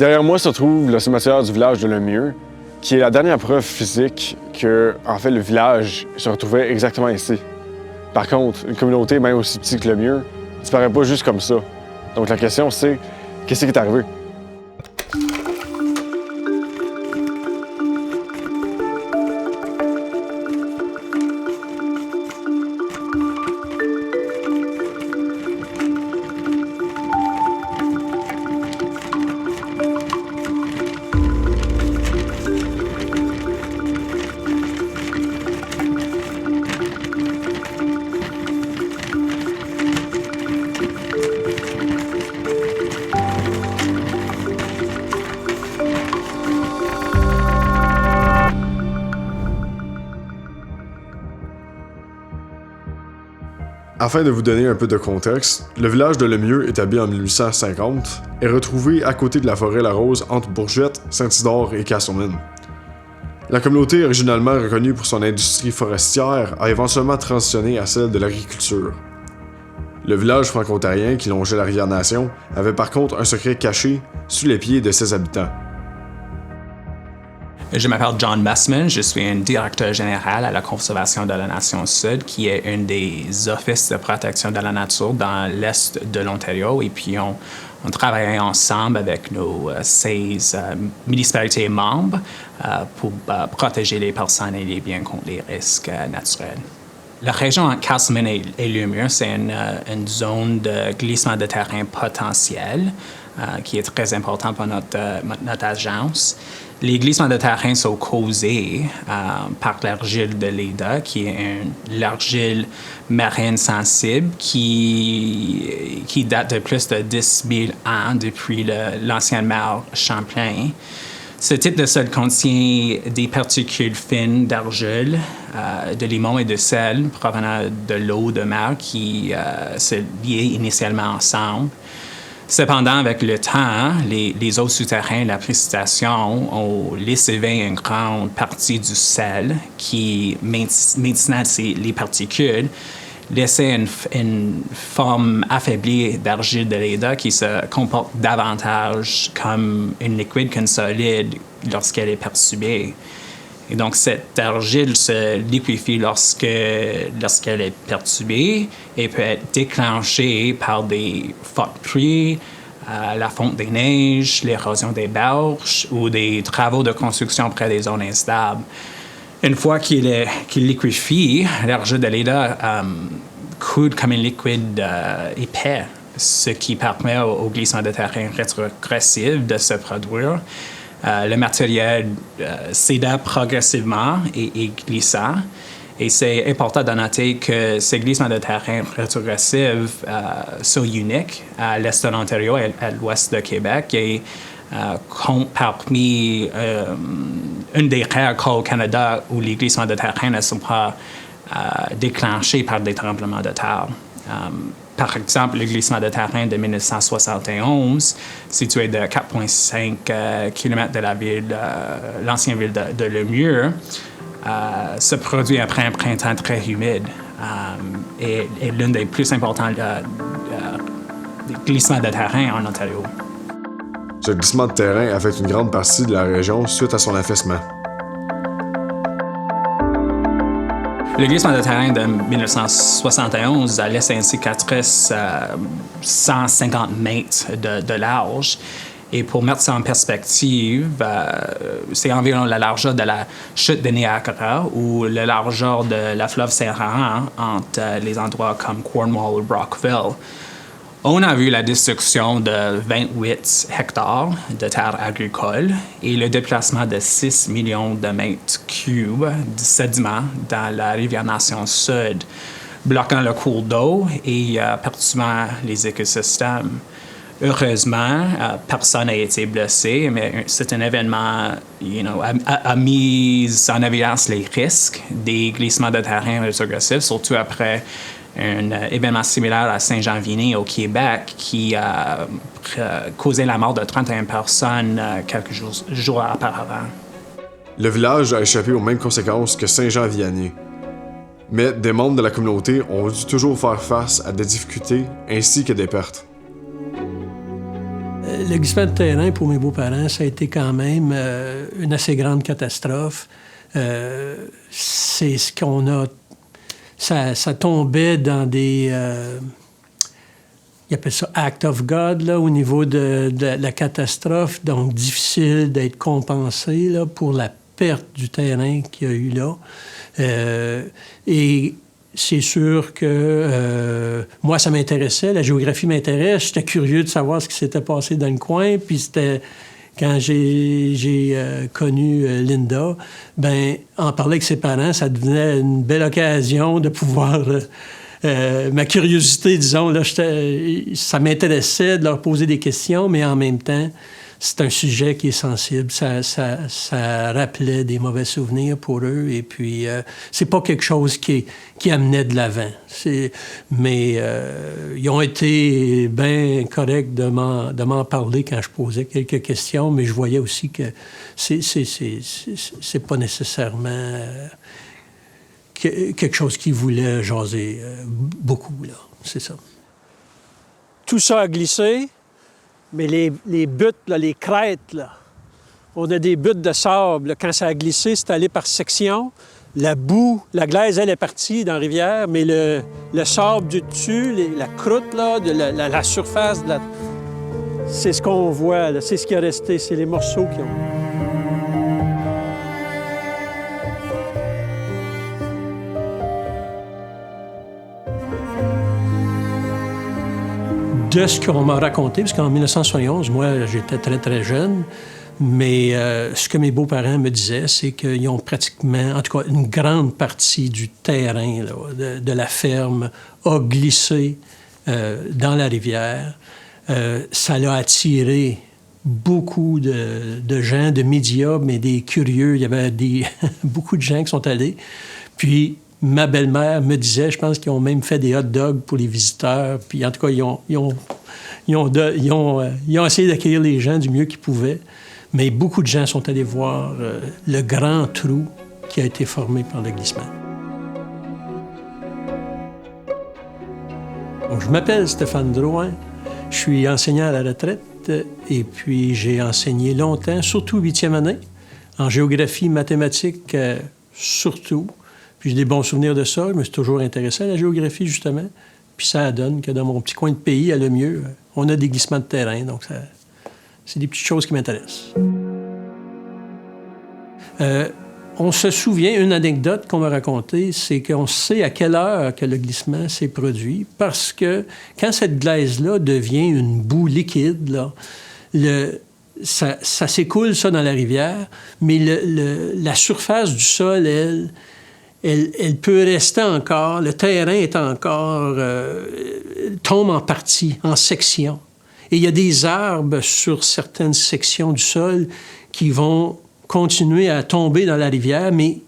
Derrière moi se trouve le cimetière du village de Lemieux, qui est la dernière preuve physique que, en fait, le village se retrouvait exactement ici. Par contre, une communauté, même aussi petite que Lemieux, ne disparaît pas juste comme ça. Donc la question, c'est qu'est-ce qui est arrivé? Afin de vous donner un peu de contexte, le village de Lemieux, établi en 1850, est retrouvé à côté de la forêt La Rose entre Bourgette, Saint-Isidore et Castleman. La communauté, originalement reconnue pour son industrie forestière, a éventuellement transitionné à celle de l'agriculture. Le village franco-ontarien qui longeait la rivière Nation avait par contre un secret caché sous les pieds de ses habitants. Je m'appelle John Messman, je suis un directeur général à la Conservation de la Nation Sud, qui est un des offices de protection de la nature dans l'est de l'Ontario. Et puis, on travaille ensemble avec nos 16 municipalités membres pour protéger les personnes et les biens contre les risques naturels. La région entre Castleman et Lemieux, c'est une zone de glissement de terrain potentiel qui est très important pour notre agence. Les glissements de terrain sont causés par l'argile de Leda, qui est l'argile marine sensible qui date de plus de 10 000 ans depuis l'ancienne mer Champlain. Ce type de sol contient des particules fines d'argile, de limon et de sel provenant de l'eau de mer qui se liaient initialement ensemble. Cependant, avec le temps, les eaux souterraines, la précipitation ont lessivé une grande partie du sel qui, maintenant les particules, laissait une forme affaiblie d'argile de Leda qui se comporte davantage comme une liquide qu'une solide lorsqu'elle est perturbée. Et donc, cette argile se liquéfie lorsqu'elle est perturbée et peut être déclenchée par des fortes pluies, la fonte des neiges, l'érosion des berges ou des travaux de construction près des zones instables. Une fois qu'il liquéfie, l'argile de Leda coule comme un liquide épais, ce qui permet au glissement de terrain rétrogressif de se produire. Le matériel céda progressivement et glissa. Et c'est important de noter que ces glissements de terrain rétrogressifs sont uniques à l'est de l'Ontario et à l'ouest de Québec et comptent parmi une des rares cas au Canada où les glissements de terrain ne sont pas déclenchés par des tremblements de terre. Par exemple, le glissement de terrain de 1971, situé de 4,5 km de la ville, l'ancienne ville de Lemieux, se produit après un printemps très humide et est l'un des plus importants glissements de terrain en Ontario. Ce glissement de terrain affecte une grande partie de la région suite à son affaissement. Le glissement de terrain de 1971 a laissé une cicatrice 150 mètres de large. Et pour mettre ça en perspective, c'est environ la largeur de la chute de Niagara ou la largeur de la fleuve Saint-Laurent entre les endroits comme Cornwall ou Brockville. On a vu la destruction de 28 hectares de terres agricoles et le déplacement de 6 millions de mètres cubes de sédiments dans la rivière Nation Sud, bloquant le cours d'eau et perturbant les écosystèmes. Heureusement, personne n'a été blessé, mais c'est un événement a mis en évidence les risques des glissements de terrain rétrogressifs, surtout après un événement similaire à Saint-Jean-Vigny au Québec qui a causé la mort de 31 personnes quelques jours auparavant. Le village a échappé aux mêmes conséquences que Saint-Jean-Vianney. Mais des membres de la communauté ont dû toujours faire face à des difficultés ainsi que des pertes. Le glissement de terrain pour mes beaux-parents, ça a été quand même une assez grande catastrophe. C'est ce qu'on a... Ça tombait dans des... ils appellent ça « act of God », là, au niveau de la catastrophe. Donc, difficile d'être compensé là, pour la perte du terrain qu'il y a eu là. Et c'est sûr que moi, ça m'intéressait. La géographie m'intéresse. J'étais curieux de savoir ce qui s'était passé dans le coin. Puis c'était... Quand j'ai connu Linda, ben en parler avec ses parents, ça devenait une belle occasion de pouvoir... ma curiosité, disons, là, ça m'intéressait de leur poser des questions, mais en même temps, c'est un sujet qui est sensible. Ça rappelait des mauvais souvenirs pour eux, et puis c'est pas quelque chose qui amenait de l'avant. Mais ils ont été bien corrects de m'en parler quand je posais quelques questions, mais je voyais aussi que c'est pas nécessairement quelque chose qu'ils voulaient jaser beaucoup, là. C'est ça. Tout ça a glissé. Mais les buttes, là, les crêtes, là, on a des buttes de sable. Là. Quand ça a glissé, c'est allé par section. La boue, la glaise, elle est partie dans la rivière, mais le sable du dessus, la croûte, là, la surface, c'est ce qu'on voit, là, c'est ce qui est resté, c'est les morceaux qui ont... De ce qu'on m'a raconté, parce qu'en 1971, moi, j'étais très, très jeune, mais ce que mes beaux-parents me disaient, c'est qu'ils ont pratiquement, en tout cas, une grande partie du terrain là, de la ferme a glissé dans la rivière. Ça l'a attiré beaucoup de gens, de médias, mais des curieux. Il y avait beaucoup de gens qui sont allés. Puis, ma belle-mère me disait, je pense qu'ils ont même fait des hot dogs pour les visiteurs. Puis en tout cas, ils ont essayé d'accueillir les gens du mieux qu'ils pouvaient. Mais beaucoup de gens sont allés voir le grand trou qui a été formé par le glissement. Donc, je m'appelle Stéphane Drouin. Je suis enseignant à la retraite et puis j'ai enseigné longtemps, surtout 8e année, en géographie, mathématiques surtout. Puis j'ai des bons souvenirs de ça. Je me suis toujours intéressé à la géographie, justement. Puis ça donne que dans mon petit coin de pays, à le mieux, on a des glissements de terrain. Donc, c'est des petites choses qui m'intéressent. On se souvient, une anecdote qu'on m'a racontée, c'est qu'on sait à quelle heure que le glissement s'est produit, parce que quand cette glaise-là devient une boue liquide, là, ça s'écoule, ça, dans la rivière, mais la surface du sol, elle peut rester encore, le terrain est encore, tombe en partie, en sections. Et il y a des arbres sur certaines sections du sol qui vont continuer à tomber dans la rivière, mais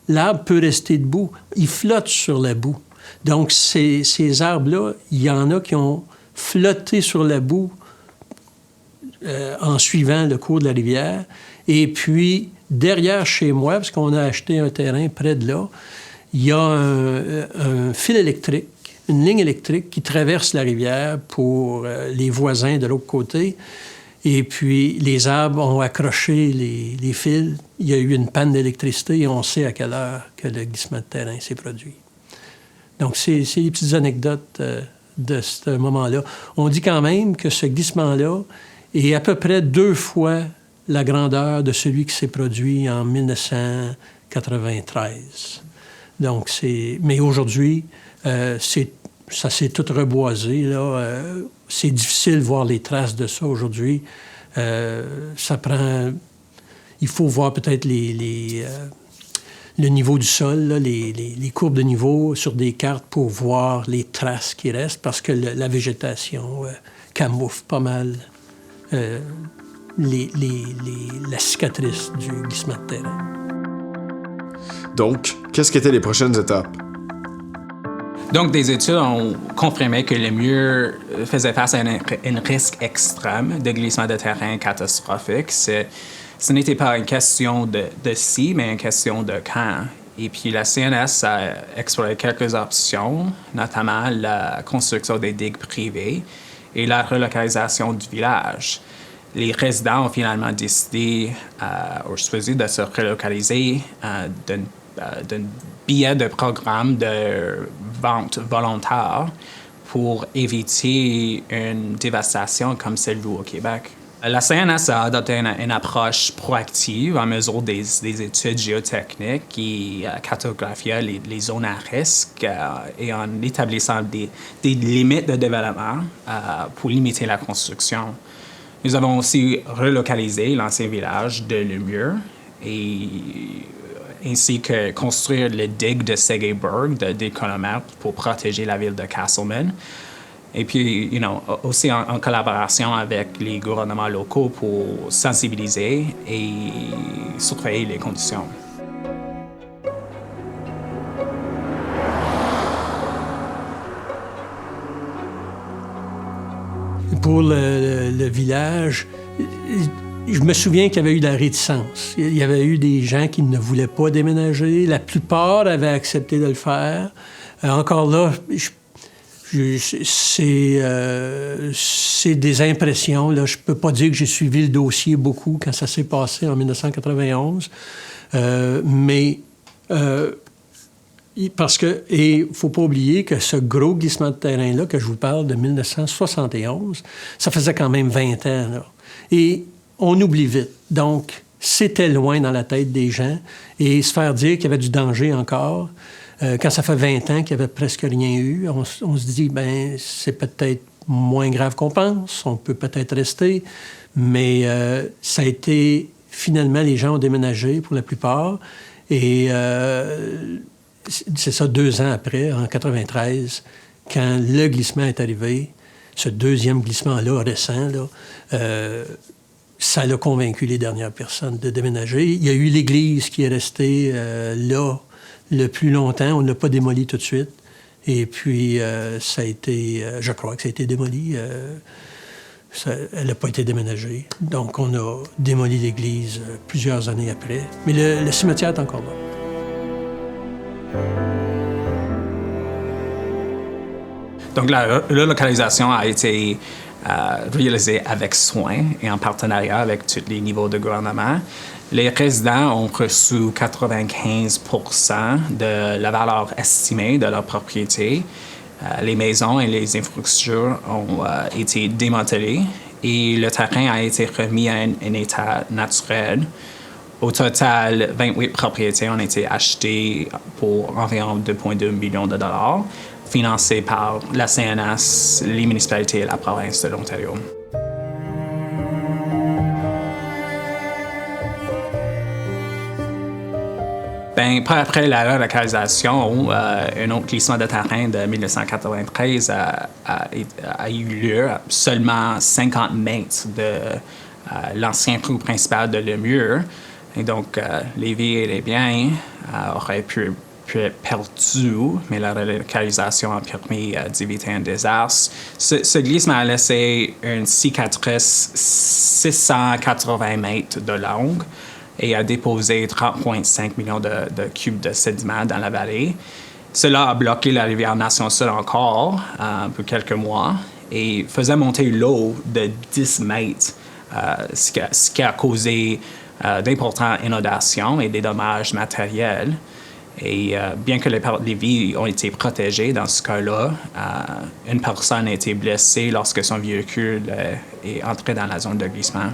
l'arbre peut rester debout. Il flotte sur la boue. Donc, ces arbres-là, il y en a qui ont flotté sur la boue en suivant le cours de la rivière. Et puis, derrière chez moi, parce qu'on a acheté un terrain près de là, il y a un fil électrique, une ligne électrique qui traverse la rivière pour les voisins de l'autre côté. Et puis, les arbres ont accroché les fils. Il y a eu une panne d'électricité et on sait à quelle heure que le glissement de terrain s'est produit. Donc, c'est les petites anecdotes de ce moment-là. On dit quand même que ce glissement-là est à peu près 2 fois la grandeur de celui qui s'est produit en 1993. Donc, mais aujourd'hui, ça s'est tout reboisé, là. C'est difficile de voir les traces de ça aujourd'hui. Ça prend... Il faut voir peut-être le niveau du sol, là, les courbes de niveau sur des cartes pour voir les traces qui restent, parce que la végétation camoufle pas mal la cicatrice du glissement de terrain. Donc, qu'est-ce qu'étaient les prochaines étapes? Donc, des études ont confirmé que le mur faisait face à un risque extrême de glissement de terrain catastrophique. Ce n'était pas une question de si, mais une question de quand. Et puis, la CNS a exploré quelques options, notamment la construction des digues privées et la relocalisation du village. les résidents ont finalement décidé ou choisi de se relocaliser d'un billet de programme de vente volontaire pour éviter une dévastation comme celle au Québec. La CNS a adopté une approche proactive en mesure des études géotechniques qui cartographiaient les zones à risque et en établissant des limites de développement pour limiter la construction. Nous avons aussi relocalisé l'ancien village de Lemieux ainsi que construire le digue de Segeberg de 10 km pour protéger la ville de Castleman. Et puis, aussi en collaboration avec les gouvernements locaux pour sensibiliser et surveiller les conditions. Pour le village, je me souviens qu'il y avait eu de la réticence. Il y avait eu des gens qui ne voulaient pas déménager. La plupart avaient accepté de le faire. Encore là, c'est des impressions. Là. Je ne peux pas dire que j'ai suivi le dossier beaucoup quand ça s'est passé en 1991. Parce que, et il ne faut pas oublier que ce gros glissement de terrain-là, que je vous parle de 1971, ça faisait quand même 20 ans. Là. Et on oublie vite. Donc, c'était loin dans la tête des gens. Et se faire dire qu'il y avait du danger encore, quand ça fait 20 ans qu'il n'y avait presque rien eu, on se dit, ben c'est peut-être moins grave qu'on pense, on peut peut-être rester. Mais ça a été, finalement, les gens ont déménagé pour la plupart. Et c'est ça, 2 ans après, en 93, quand le glissement est arrivé, ce deuxième glissement-là, récent, là, ça l'a convaincu les dernières personnes de déménager. Il y a eu l'église qui est restée là le plus longtemps. On ne l'a pas démoli tout de suite. Et puis, ça a été... je crois que ça a été démoli. Elle n'a pas été déménagée. Donc, on a démoli l'église plusieurs années après. Mais le cimetière est encore là. Donc, la relocalisation a été réalisée avec soin et en partenariat avec tous les niveaux de gouvernement. Les résidents ont reçu 95 % de la valeur estimée de leur propriété. Les maisons et les infrastructures ont été démantelées et le terrain a été remis à un état naturel. Au total, 28 propriétés ont été achetées pour environ 2,2 millions de dollars, financées par la CNS, les municipalités et la province de l'Ontario. Bien, après la relocalisation, un autre glissement de terrain de 1993 a eu lieu à seulement 50 mètres de l'ancien rue principal de Lemieux. Et donc, les vies et les biens auraient pu être perdus, mais la relocalisation a permis d'éviter un désastre. Ce glissement a laissé une cicatrice 680 mètres de longue et a déposé 30,5 millions de cubes de sédiments dans la vallée. Cela a bloqué la rivière Nation-Sud encore pour quelques mois et faisait monter l'eau de 10 mètres, ce qui a causé d'importantes inondations et des dommages matériels. Et bien que les vies ont été protégées dans ce cas-là, une personne a été blessée lorsque son véhicule est entré dans la zone de glissement.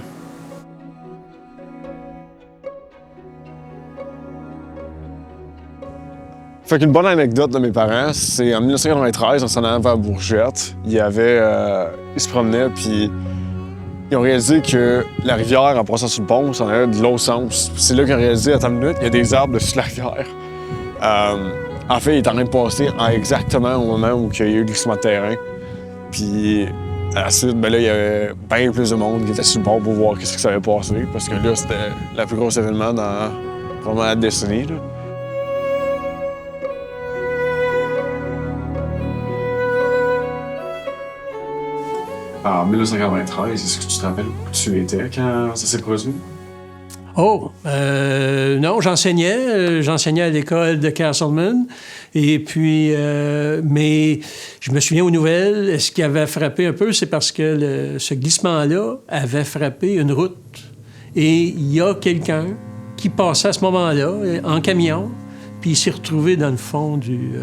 Fait qu'une bonne anecdote de mes parents, c'est en 1993, on s'en allait vers Bourgette. Ils se promenaient, puis ils ont réalisé que la rivière, en passant sur le pont, s'en allait de l'autre sens. C'est là qu'ils ont réalisé, attends une minute, il y a des arbres dessus la rivière. En fait, il est en train de passer exactement au moment où il y a eu le glissement de terrain. Puis à la suite, ben là, il y avait bien plus de monde qui était sur le bord pour voir qu'est-ce qui s'avait passé, parce que là, c'était le plus gros événement dans vraiment la décennie, là. En 1993, est-ce que tu te rappelles où tu étais quand ça s'est produit? Non, j'enseignais à l'école de Castleman. Et puis, mais je me souviens aux nouvelles, ce qui avait frappé un peu, c'est parce que ce glissement-là avait frappé une route. Et il y a quelqu'un qui passait à ce moment-là en camion, puis il s'est retrouvé dans le fond du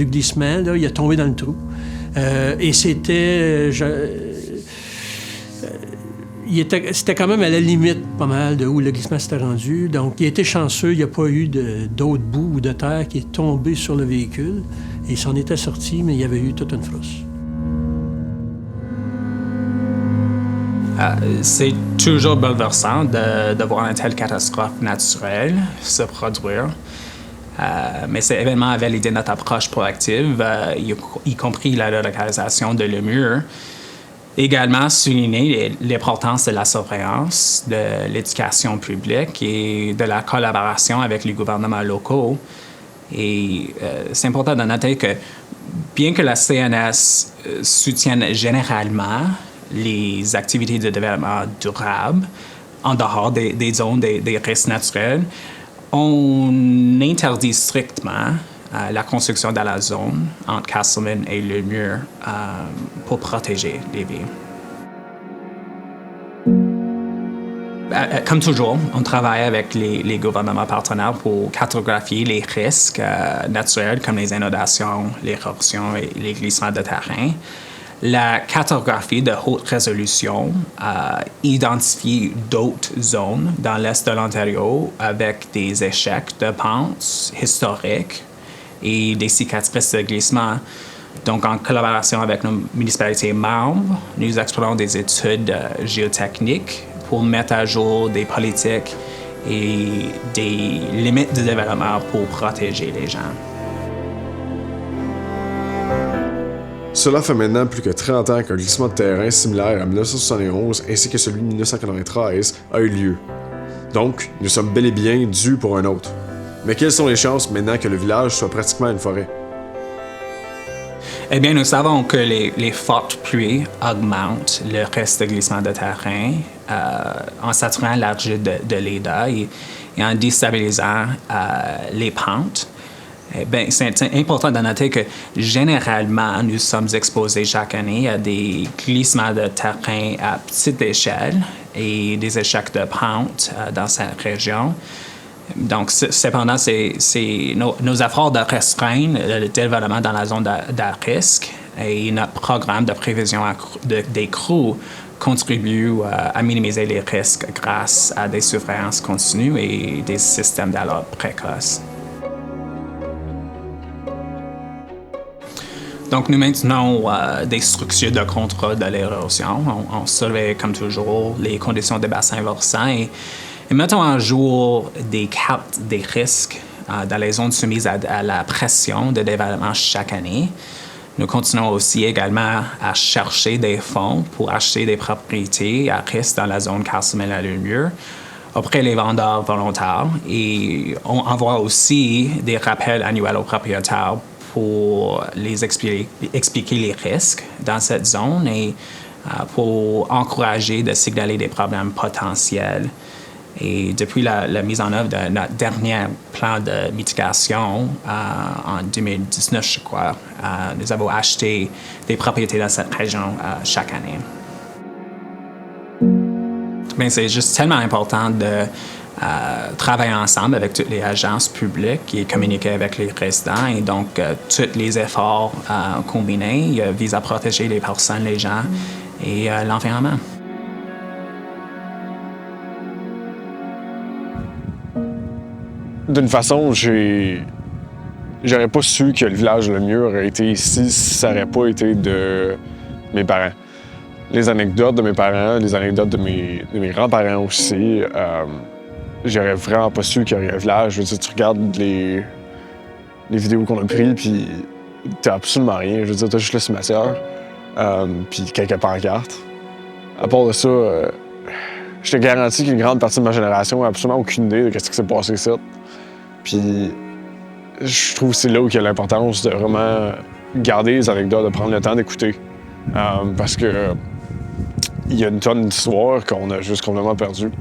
glissement. Là, il est tombé dans le trou. Et c'était... c'était quand même à la limite pas mal de où le glissement s'était rendu. Donc, il a été chanceux. Il n'y a pas eu d'autres bouts ou de terre qui est tombé sur le véhicule. Et il s'en était sorti, mais il y avait eu toute une frousse. C'est toujours bouleversant de voir une telle catastrophe naturelle se produire. Mais cet événement avait validé notre approche proactive, y compris la relocalisation de Lemur. Également souligner l'importance de la surveillance, de l'éducation publique et de la collaboration avec les gouvernements locaux. Et c'est important de noter que bien que la CNS soutienne généralement les activités de développement durable en dehors des zones des risques naturels, on interdit strictement la construction dans la zone entre Castleman et Lemur pour protéger les vies. Comme toujours, on travaille avec les gouvernements partenaires pour cartographier les risques naturels comme les inondations, l'érosion et les glissements de terrain. La cartographie de haute résolution a identifié d'autres zones dans l'est de l'Ontario avec des échecs de pente historiques et des cicatrices de glissement. Donc, en collaboration avec nos municipalités membres, nous explorons des études géotechniques pour mettre à jour des politiques et des limites de développement pour protéger les gens. Cela fait maintenant plus que 30 ans qu'un glissement de terrain similaire à 1971 ainsi que celui de 1993 a eu lieu. Donc, nous sommes bel et bien dus pour un autre. Mais quelles sont les chances maintenant que le village soit pratiquement une forêt? Eh bien, nous savons que les fortes pluies augmentent le risque de glissement de terrain en saturant l'argile de l'EDA et en déstabilisant les pentes. Eh bien, c'est important de noter que généralement, nous sommes exposés chaque année à des glissements de terrain à petite échelle et des échecs de pente dans cette région. Donc, cependant, c'est nos efforts de restreindre le développement dans la zone de risque et notre programme de prévision des crues contribue à minimiser les risques grâce à des surveillances continues et des systèmes d'alerte précoces. Donc, nous maintenons des structures de contrôle de l'érosion. On surveille, comme toujours, les conditions des bassins versants et mettons en jour des cartes des risques dans les zones soumises à la pression de développement chaque année. Nous continuons aussi également à chercher des fonds pour acheter des propriétés à risque dans la zone Castleman à Lemur auprès des vendeurs volontaires et on envoie aussi des rappels annuels aux propriétaires pour les expliquer les risques dans cette zone et pour encourager de signaler des problèmes potentiels. Et depuis la mise en œuvre de notre dernier plan de mitigation en 2019, je crois, nous avons acheté des propriétés dans cette région chaque année. Mais c'est juste tellement important de travailler ensemble avec toutes les agences publiques et communiquer avec les résidents. Et donc, tous les efforts combinés visent à protéger les personnes, les gens et l'environnement. D'une façon, j'aurais pas su que le village Lemur aurait été ici si ça n'aurait pas été de mes parents. Les anecdotes de mes parents, les anecdotes de mes grands-parents aussi, j'aurais vraiment pas su qu'il y aurait un village. Je veux dire, tu regardes les vidéos qu'on a prises, puis t'as absolument rien. Je veux dire, t'as juste le cimetière, puis quelques pancartes. À part de ça, je te garantis qu'une grande partie de ma génération n'a absolument aucune idée de ce qui s'est passé ici. Puis je trouve que c'est là où il y a l'importance de vraiment garder les anecdotes, de prendre le temps d'écouter. Parce que il y a une tonne d'histoires qu'on a juste complètement perdues.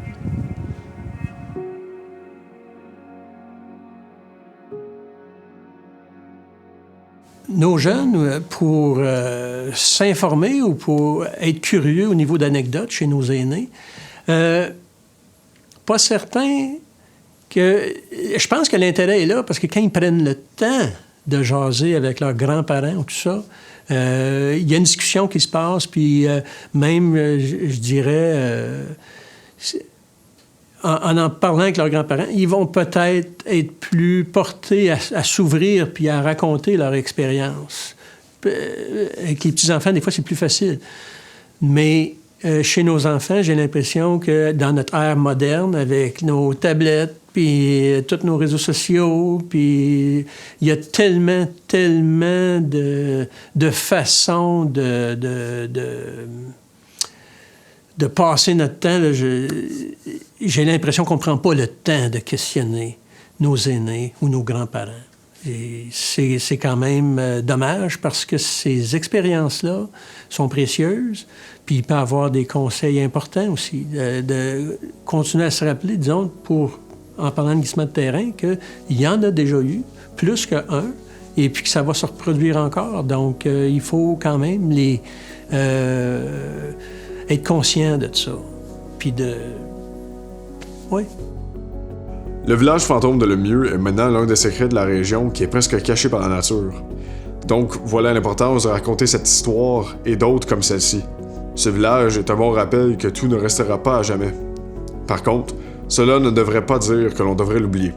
Nos jeunes, pour s'informer ou pour être curieux au niveau d'anecdotes chez nos aînés, pas certain que... Je pense que l'intérêt est là parce que quand ils prennent le temps de jaser avec leurs grands-parents ou tout ça, il y a une discussion qui se passe, puis même, je dirais, en parlant avec leurs grands-parents, ils vont peut-être être plus portés à s'ouvrir puis à raconter leur expérience. Avec les petits-enfants, des fois, c'est plus facile. Mais chez nos enfants, j'ai l'impression que dans notre ère moderne, avec nos tablettes, puis tous nos réseaux sociaux, puis il y a tellement de façons de passer notre temps. Là, j'ai l'impression qu'on ne prend pas le temps de questionner nos aînés ou nos grands-parents. Et c'est quand même dommage parce que ces expériences-là sont précieuses, puis il peut y avoir des conseils importants aussi. De continuer à se rappeler, disons, en parlant de glissement de terrain, qu'il y en a déjà eu, plus qu'un, et puis que ça va se reproduire encore. Donc, il faut quand même être conscient de ça. Puis oui. Le village fantôme de Lemieux est maintenant l'un des secrets de la région qui est presque caché par la nature. Donc, voilà l'importance de raconter cette histoire et d'autres comme celle-ci. Ce village est un bon rappel que tout ne restera pas à jamais. Par contre, cela ne devrait pas dire que l'on devrait l'oublier.